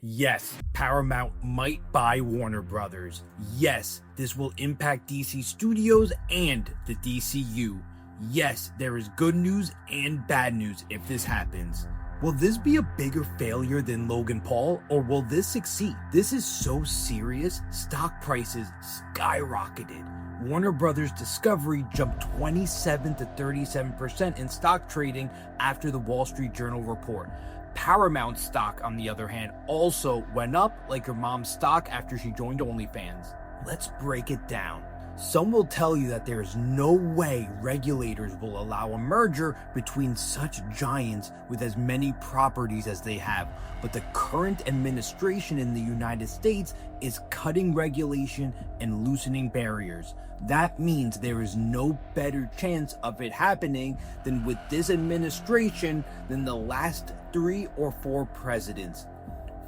Yes, Paramount might buy Warner Brothers. Yes, this will impact DC Studios and the DCU. Yes, there is good news and bad news if this happens. Will this be a bigger failure than Logan Paul, or will this succeed? This is so serious, stock prices skyrocketed. Warner Brothers Discovery jumped 27 to 37% in stock trading after the Wall Street Journal report. Paramount stock, on the other hand, also went up like her mom's stock after she joined OnlyFans. Let's break it down. Some will tell you that there is no way regulators will allow a merger between such giants with as many properties as they have, but the current administration in the United States is cutting regulation and loosening barriers. That means there is no better chance of it happening than with this administration than the last 3 or 4 presidents.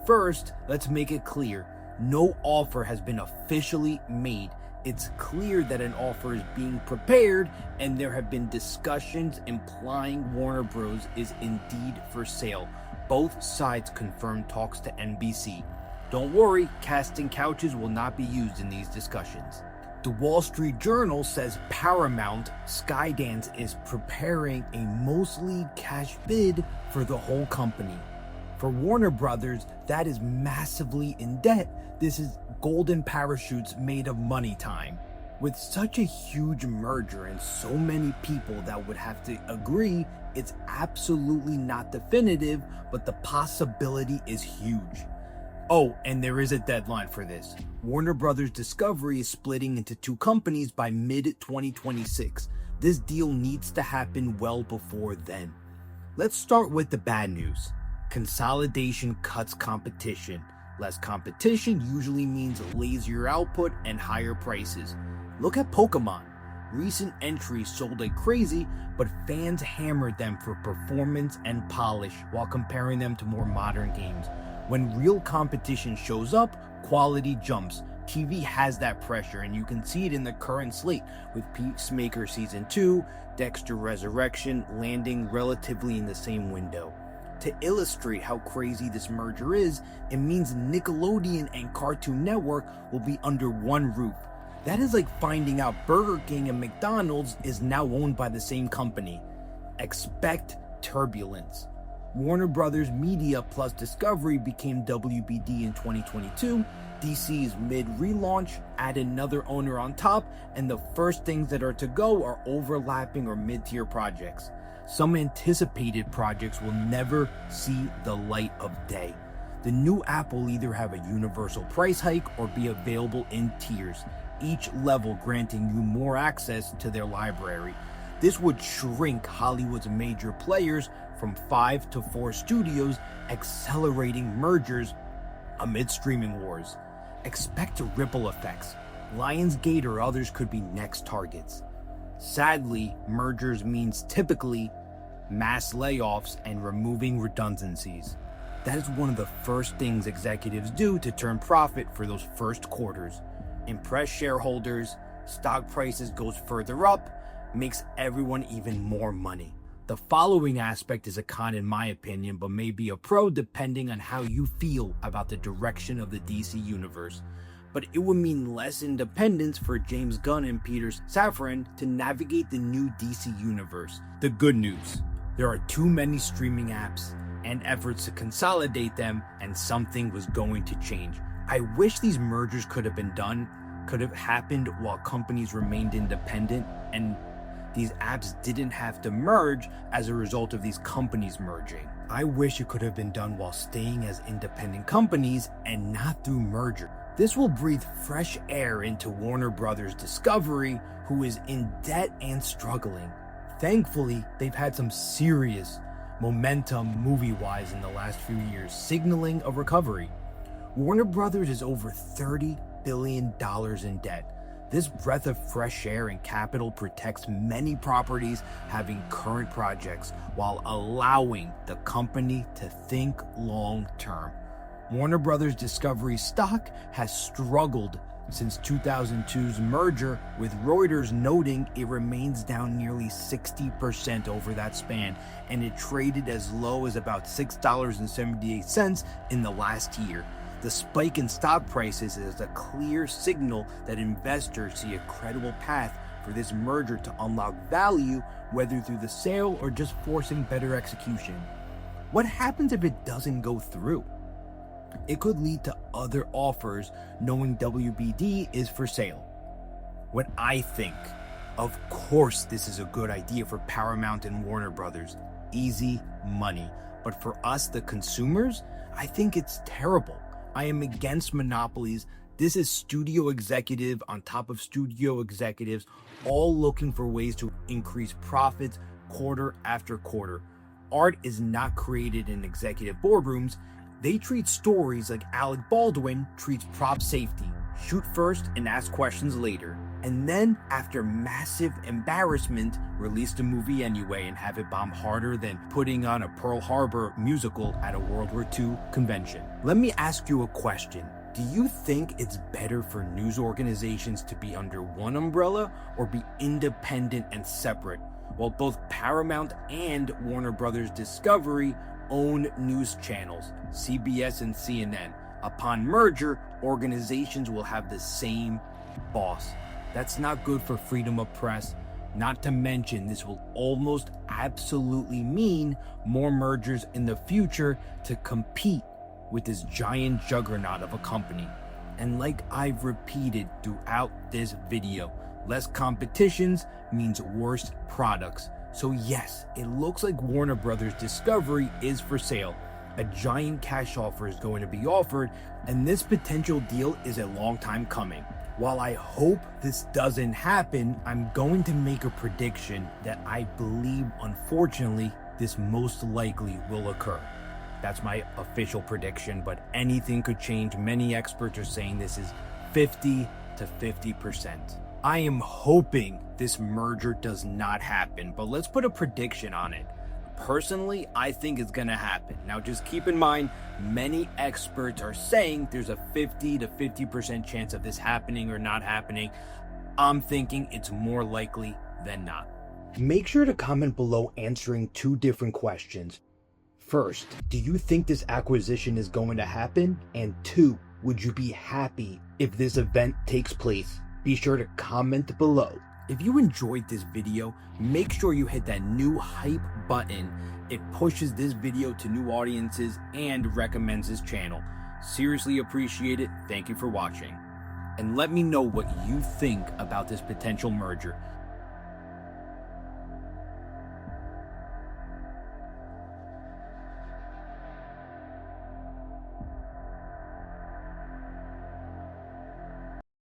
First, let's make it clear, no offer has been officially made. It's clear that an offer is being prepared, and there have been discussions implying Warner Bros. Is indeed for sale. Both sides confirmed talks to NBC. Don't worry, casting couches will not be used in these discussions. The Wall Street Journal says Paramount Skydance is preparing a mostly cash bid for the whole company. For Warner Brothers, that is massively in debt. This is golden parachutes made of money time. With such a huge merger and so many people that would have to agree, it's absolutely not definitive, but the possibility is huge. Oh, and there is a deadline for this. Warner Brothers Discovery is splitting into 2 companies by mid-2026. This deal needs to happen well before then. Let's start with the bad news. Consolidation cuts competition. Less competition usually means lazier output and higher prices. Look at Pokemon. Recent entries sold like crazy, but fans hammered them for performance and polish while comparing them to more modern games. When real competition shows up, quality jumps. TV has that pressure, and you can see it in the current slate, with Peacemaker Season 2, Dexter Resurrection landing relatively in the same window. To illustrate how crazy this merger is, it means Nickelodeon and Cartoon Network will be under one roof. That is like finding out Burger King and McDonald's is now owned by the same company. Expect turbulence. Warner Brothers Media plus Discovery became WBD in 2022. DC's mid-relaunch, add another owner on top, and the first things that are to go are overlapping or mid-tier projects. Some anticipated projects will never see the light of day. The new app will either have a universal price hike or be available in tiers, each level granting you more access to their library. This would shrink Hollywood's major players from 5 to 4 studios, accelerating mergers amid streaming wars. Expect ripple effects. Lionsgate or others could be next targets. Sadly, mergers means typically mass layoffs and removing redundancies. That is one of the first things executives do to turn profit for those first quarters. Impress shareholders, stock prices goes further up, makes everyone even more money. The following aspect is a con in my opinion, but may be a pro depending on how you feel about the direction of the DC universe. But it would mean less independence for James Gunn and Peter Safran to navigate the new DC universe. The good news, there are too many streaming apps and efforts to consolidate them, and something was going to change. I wish these mergers could have happened while companies remained independent, and these apps didn't have to merge as a result of these companies merging. I wish it could have been done while staying as independent companies and not through merger. This will breathe fresh air into Warner Brothers Discovery, who is in debt and struggling. Thankfully, they've had some serious momentum movie-wise in the last few years, signaling a recovery. Warner Brothers is over $30 billion in debt. This breath of fresh air and capital protects many properties having current projects while allowing the company to think long-term. Warner Brothers Discovery stock has struggled since 2002's merger, with Reuters noting it remains down nearly 60% over that span, and it traded as low as about $6.78 in the last year. The spike in stock prices is a clear signal that investors see a credible path for this merger to unlock value, whether through the sale or just forcing better execution. What happens if it doesn't go through? It could lead to other offers, knowing WBD is for sale. What I think, of course this is a good idea for Paramount and Warner Brothers. Easy money. But for us, the consumers, I think it's terrible. I am against monopolies. This is studio executive on top of studio executives, all looking for ways to increase profits quarter after quarter. Art is not created in executive boardrooms. They treat stories like Alec Baldwin treats prop safety. Shoot first and ask questions later. And then, after massive embarrassment, release the movie anyway and have it bomb harder than putting on a Pearl Harbor musical at a World War II convention. Let me ask you a question. Do you think it's better for news organizations to be under one umbrella or be independent and separate? While both Paramount and Warner Brothers Discovery own news channels, CBS and CNN. Upon merger, organizations will have the same boss. That's not good for freedom of press. Not to mention, this will almost absolutely mean more mergers in the future to compete with this giant juggernaut of a company. And like I've repeated throughout this video, less competitions means worse products. So yes, it looks like Warner Brothers Discovery is for sale. A giant cash offer is going to be offered, and this potential deal is a long time coming. While I hope this doesn't happen, I'm going to make a prediction that I believe, unfortunately, this most likely will occur. That's my official prediction, but anything could change. Many experts are saying this is 50 to 50%. I am hoping this merger does not happen, but let's put a prediction on it. Personally, I think it's going to happen. Now, just keep in mind, many experts are saying there's a 50 to 50% chance of this happening or not happening. I'm thinking it's more likely than not. Make sure to comment below answering two different questions. First, do you think this acquisition is going to happen? And two, would you be happy if this event takes place? Be sure to comment below. If you enjoyed this video, make sure you hit that new hype button. It pushes this video to new audiences and recommends this channel. Seriously appreciate it. Thank you for watching. And let me know what you think about this potential merger.